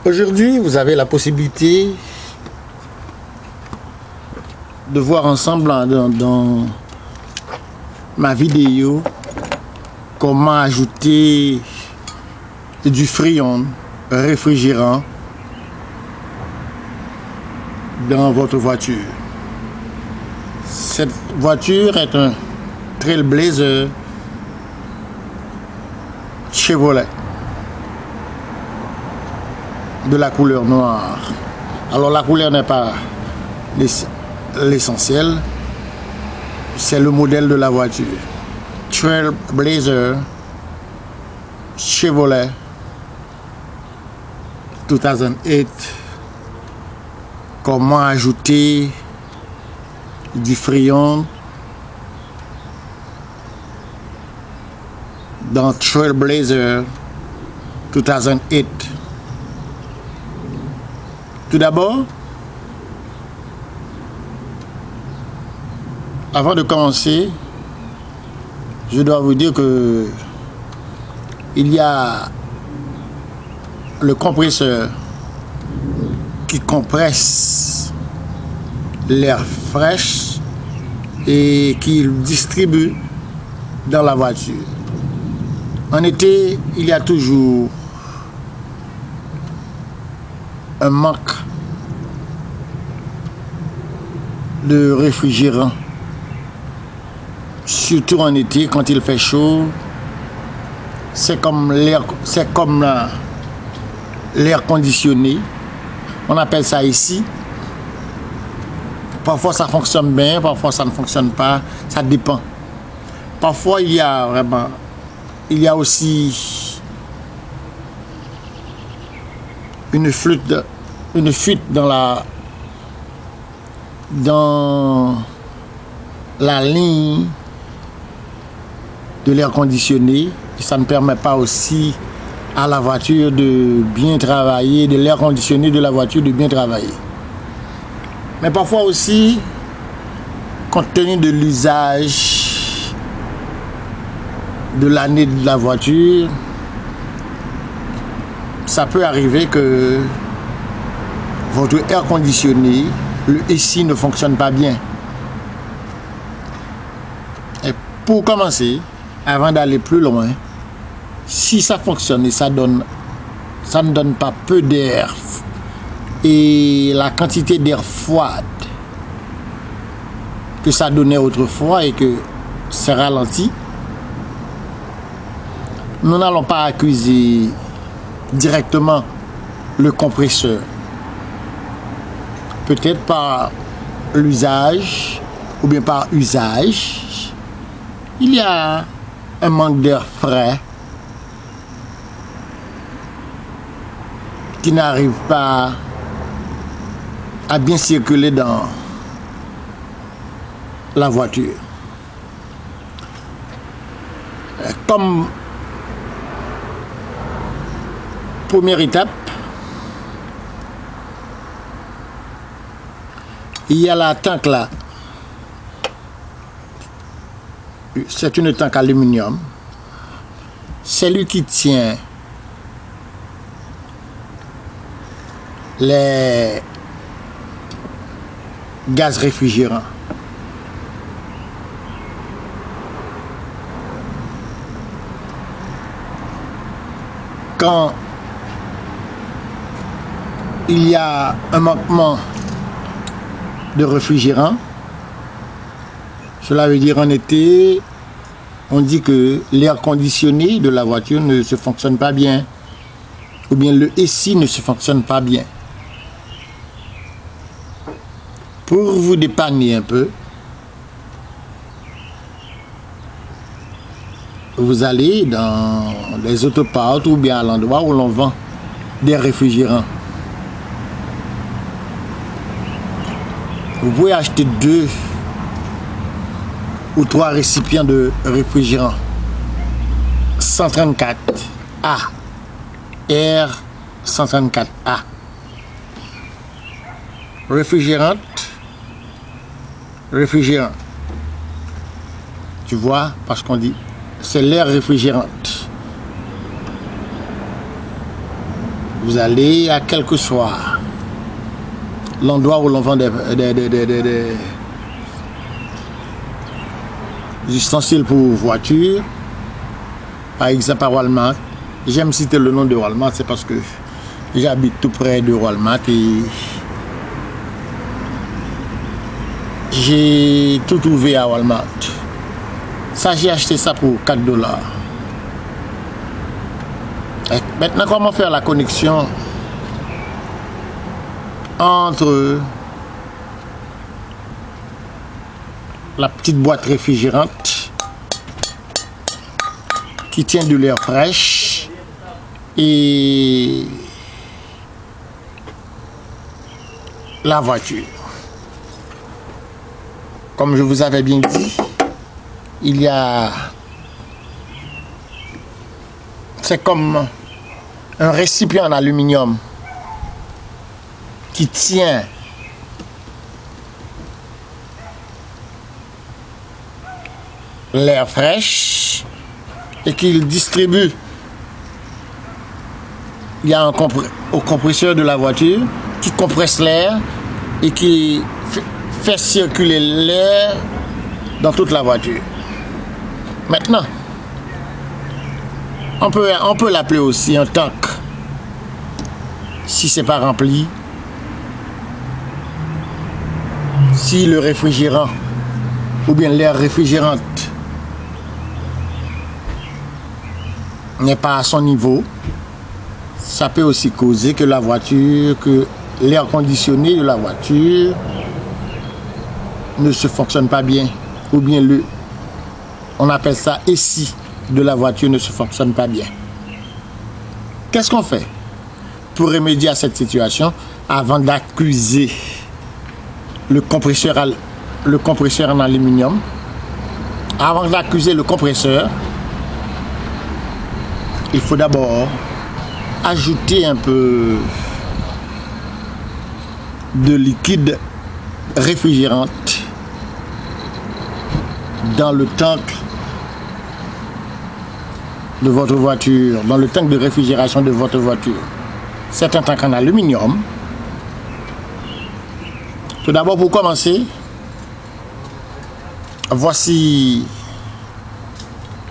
Aujourd'hui, vous avez la possibilité de voir ensemble dans ma vidéo comment ajouter du Freon réfrigérant dans votre voiture. Cette voiture est un Trailblazer Chevrolet de la couleur noire. Alors la couleur n'est pas l'essentiel, c'est le modèle de la voiture. Trailblazer Chevrolet 2008. Comment ajouter du Freon dans Trailblazer 2008. Tout d'abord, avant de commencer, je dois vous dire que il y a le compresseur qui compresse l'air fraîche et qui distribue dans la voiture. En été, il y a toujours un manque de réfrigérant, surtout en été quand il fait chaud. C'est comme l'air conditionné. On appelle ça ici. Parfois ça fonctionne bien, parfois ça ne fonctionne pas, ça dépend. Parfois il y a aussi une fuite dans la ligne de l'air conditionné. Ça ne permet pas aussi à la voiture de bien travailler, de l'air conditionné de la voiture de bien travailler. Mais parfois aussi, compte tenu de l'usage de l'année de la voiture, ça peut arriver que votre air conditionné, le AC, ne fonctionne pas bien. Et pour commencer, avant d'aller plus loin, si ça fonctionne et ça ne donne pas peu d'air et la quantité d'air froide que ça donnait autrefois et que c'est ralenti, nous n'allons pas accuser directement le compresseur. Peut-être par l'usage ou bien par usage, il y a un manque d'air frais qui n'arrive pas à bien circuler dans la voiture. Comme première étape, il y a la tank là. C'est une tank aluminium. C'est lui qui tient les gaz réfrigérants. Quand il y a un manquement de réfrigérant, cela veut dire en été, on dit que l'air conditionné de la voiture ne se fonctionne pas bien, ou bien le AC ne se fonctionne pas bien. Pour vous dépanner un peu, vous allez dans les autoparts ou bien à l'endroit où l'on vend des réfrigérants. Vous pouvez acheter 2 ou 3 récipients de réfrigérant 134A, R134A. Réfrigérant. Tu vois, parce qu'on dit c'est l'air réfrigérante. Vous allez à quel que soit l'endroit où l'on vend des ustensiles pour voiture, par exemple à Walmart. J'aime citer le nom de Walmart, c'est parce que j'habite tout près de Walmart et j'ai tout trouvé à Walmart. Ça, j'ai acheté ça pour $4. Et maintenant, comment faire la connexion entre la petite boîte réfrigérante qui tient de l'air fraîche et la voiture? Comme je vous avais bien dit, il y a... C'est comme un récipient en aluminium qui tient l'air fraîche et qu'il distribue. Il y a au compresseur de la voiture qui compresse l'air et qui fait circuler l'air dans toute la voiture. Maintenant, on peut l'appeler aussi un tank si c'est pas rempli. Si le réfrigérant ou bien l'air réfrigérante n'est pas à son niveau, ça peut aussi causer que que l'air conditionné de la voiture ne se fonctionne pas bien, ou bien on appelle ça AC de la voiture ne se fonctionne pas bien. Qu'est-ce qu'on fait pour remédier à cette situation avant d'accuser le compresseur en aluminium? Avant d'accuser le compresseur, il faut d'abord ajouter un peu de liquide réfrigérant dans le tank de votre voiture, dans le tank de réfrigération de votre voiture. C'est un tank en aluminium. Tout d'abord, pour commencer, voici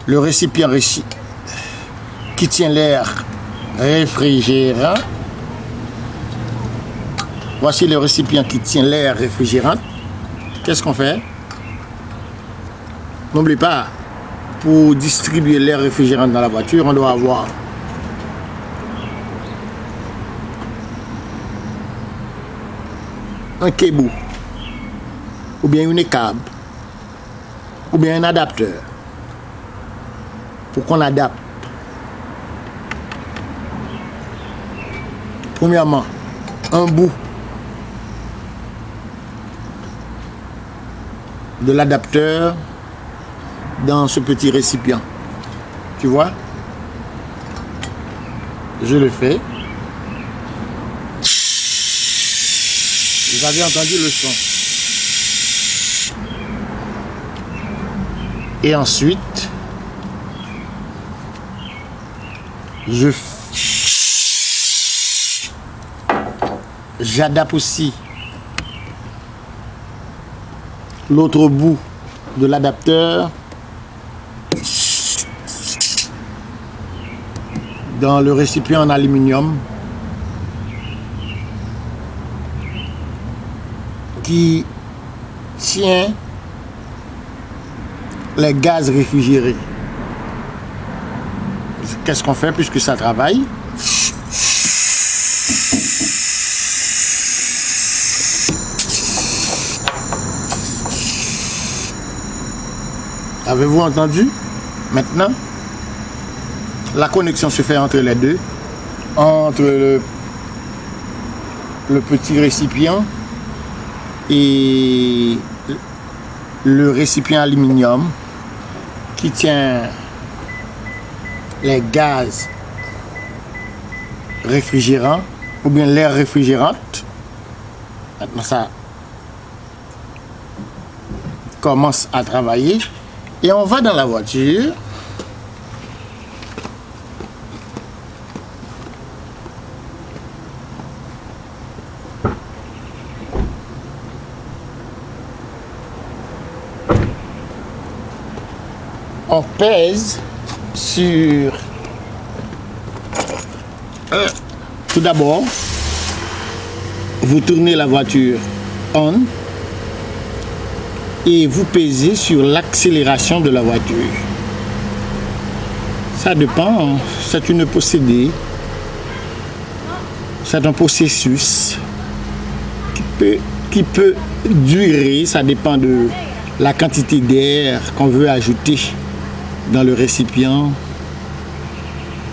le récipient qui tient l'air réfrigérant. Voici le récipient qui tient l'air réfrigérant. Qu'est-ce qu'on fait? N'oubliez pas, pour distribuer l'air réfrigérant dans la voiture, on doit avoir un câble, ou bien une câble, ou bien un adapteur, pour qu'on adapte. Premièrement, un bout de l'adapteur dans ce petit récipient. Tu vois? Je le fais. Vous avez entendu le son. Et ensuite, j'adapte aussi l'autre bout de l'adapteur dans le récipient en aluminium qui tient les gaz réfrigérés. Qu'est-ce qu'on fait puisque ça travaille? Avez-vous entendu? Maintenant, la connexion se fait entre les deux, entre le petit récipient et le récipient aluminium qui tient les gaz réfrigérants ou bien l'air réfrigérant. Maintenant, ça commence à travailler et on va dans la voiture. on pèse sur... Tout d'abord, vous tournez la voiture on et vous pèsez sur l'accélération de la voiture. Ça dépend, c'est une procédure, c'est un processus qui peut durer, ça dépend de la quantité d'air qu'on veut ajouter dans le récipient,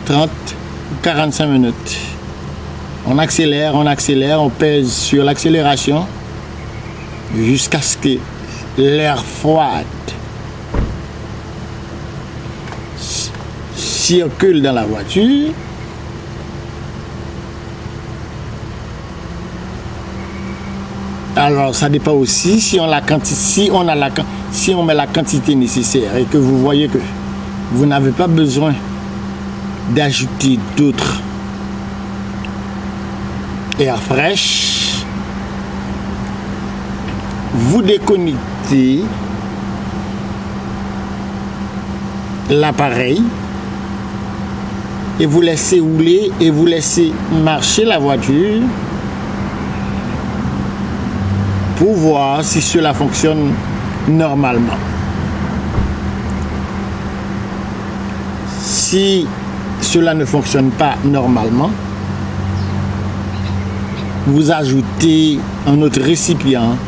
30 ou 45 minutes. On accélère, on pèse sur l'accélération jusqu'à ce que l'air froid circule dans la voiture. Alors ça dépend aussi si on met la quantité nécessaire et que vous voyez que vous n'avez pas besoin d'ajouter d'autres air fraîche, vous déconnectez l'appareil et vous laissez rouler et vous laissez marcher la voiture pour voir si cela fonctionne normalement. Si cela ne fonctionne pas normalement, vous ajoutez un autre récipient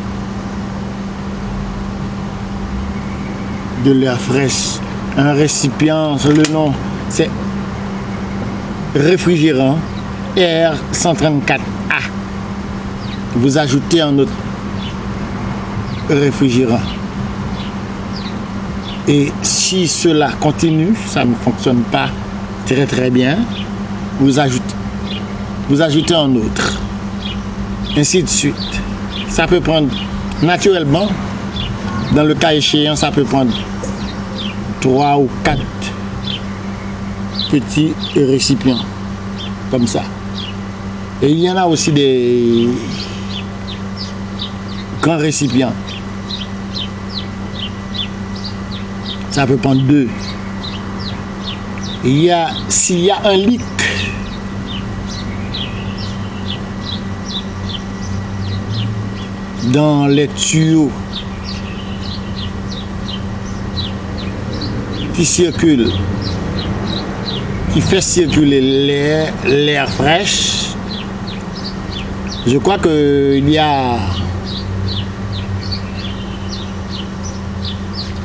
de l'air fraîche. Un récipient, le nom, c'est réfrigérant R134A. Vous ajoutez un autre réfrigérant. Et si cela continue, ça ne fonctionne pas très bien, vous ajoutez un autre. Ainsi de suite. Ça peut prendre, naturellement, dans le cas échéant, ça peut prendre 3 ou 4 petits récipients, comme ça. Et il y en a aussi des grands récipients. Ça peut prendre 2. S'il y a un leak, dans les tuyaux qui circulent, qui fait circuler l'air fraîche, je crois qu'il y a,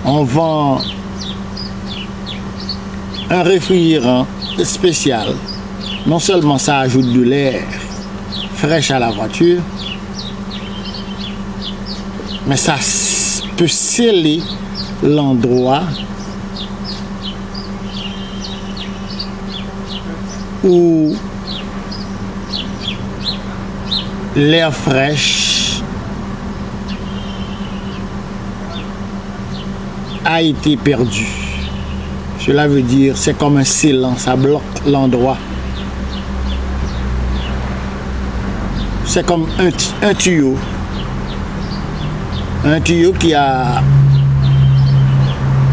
on vend un réfrigérant spécial. Non seulement ça ajoute de l'air fraîche à la voiture, mais ça peut sceller l'endroit où l'air fraîche a été perdu. Cela veut dire c'est comme un scellant, ça bloque l'endroit. C'est comme un tuyau. Un tuyau qui a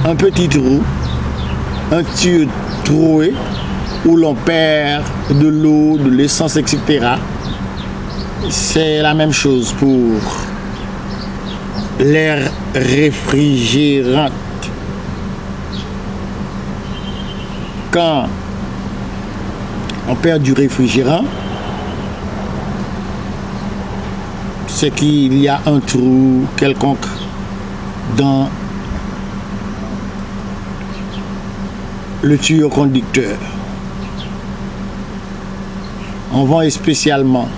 un petit trou, un tuyau troué où l'on perd de l'eau, de l'essence, etc. C'est la même chose pour l'air réfrigérant. Quand on perd du réfrigérant, c'est qu'il y a un trou quelconque dans le tuyau conducteur. On vend spécialement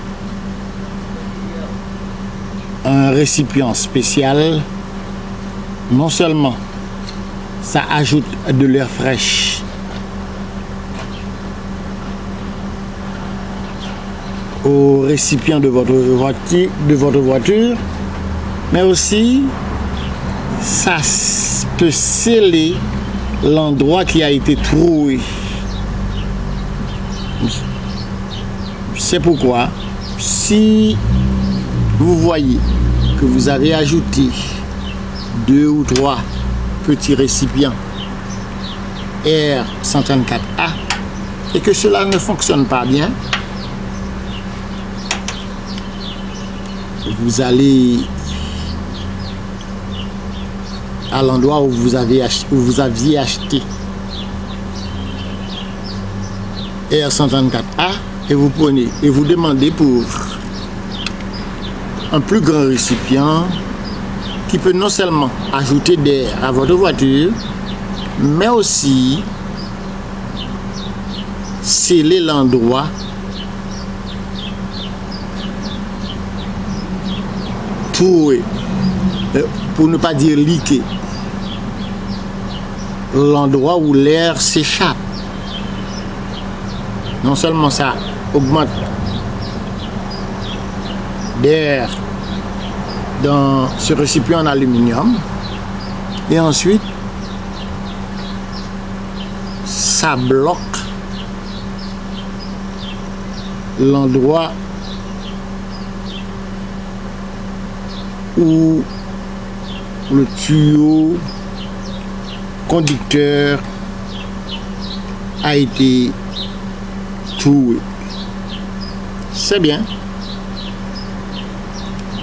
un récipient spécial. Non seulement ça ajoute de l'air fraîche au récipient de votre voiture, mais aussi ça peut sceller l'endroit qui a été troué. C'est pourquoi, si vous voyez que vous avez ajouté 2 ou 3 petits récipients R134A et que cela ne fonctionne pas bien, vous allez à l'endroit où vous aviez acheté R134A et vous prenez et vous demandez pour un plus grand récipient qui peut non seulement ajouter d'air à votre voiture, mais aussi sceller l'endroit pour ne pas dire leaker, l'endroit où l'air s'échappe. Non seulement ça augmente d'air dans ce récipient en aluminium, et ensuite ça bloque l'endroit où le tuyau conducteur a été troué. C'est bien.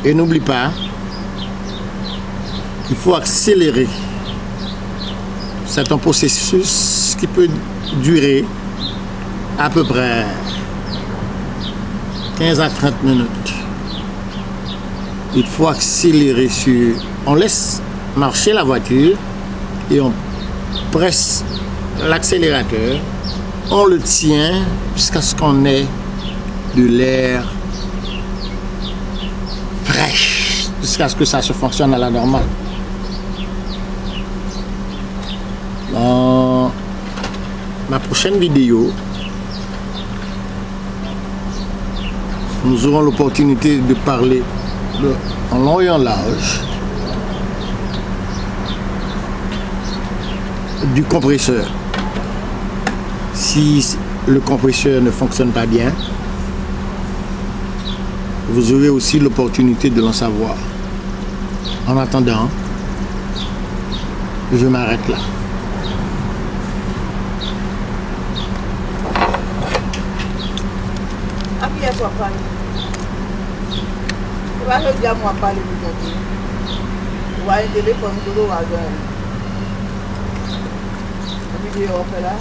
Et n'oublie pas, il faut accélérer. C'est un processus qui peut durer à peu près 15 à 30 minutes. Il faut accélérer on laisse marcher la voiture et on presse l'accélérateur, on le tient jusqu'à ce qu'on ait de l'air fraîche, jusqu'à ce que ça se fonctionne à la normale. Dans ma prochaine vidéo, nous aurons l'opportunité de parler en long et en large du compresseur. Si le compresseur ne fonctionne pas bien, vous aurez aussi l'opportunité de l'en savoir. En attendant, je m'arrête là. Appuie-toi, parler. Tu vas dire à moi parler de mon Dieu. Tu vas un téléphone de l'eau à la vidéo, on fait là.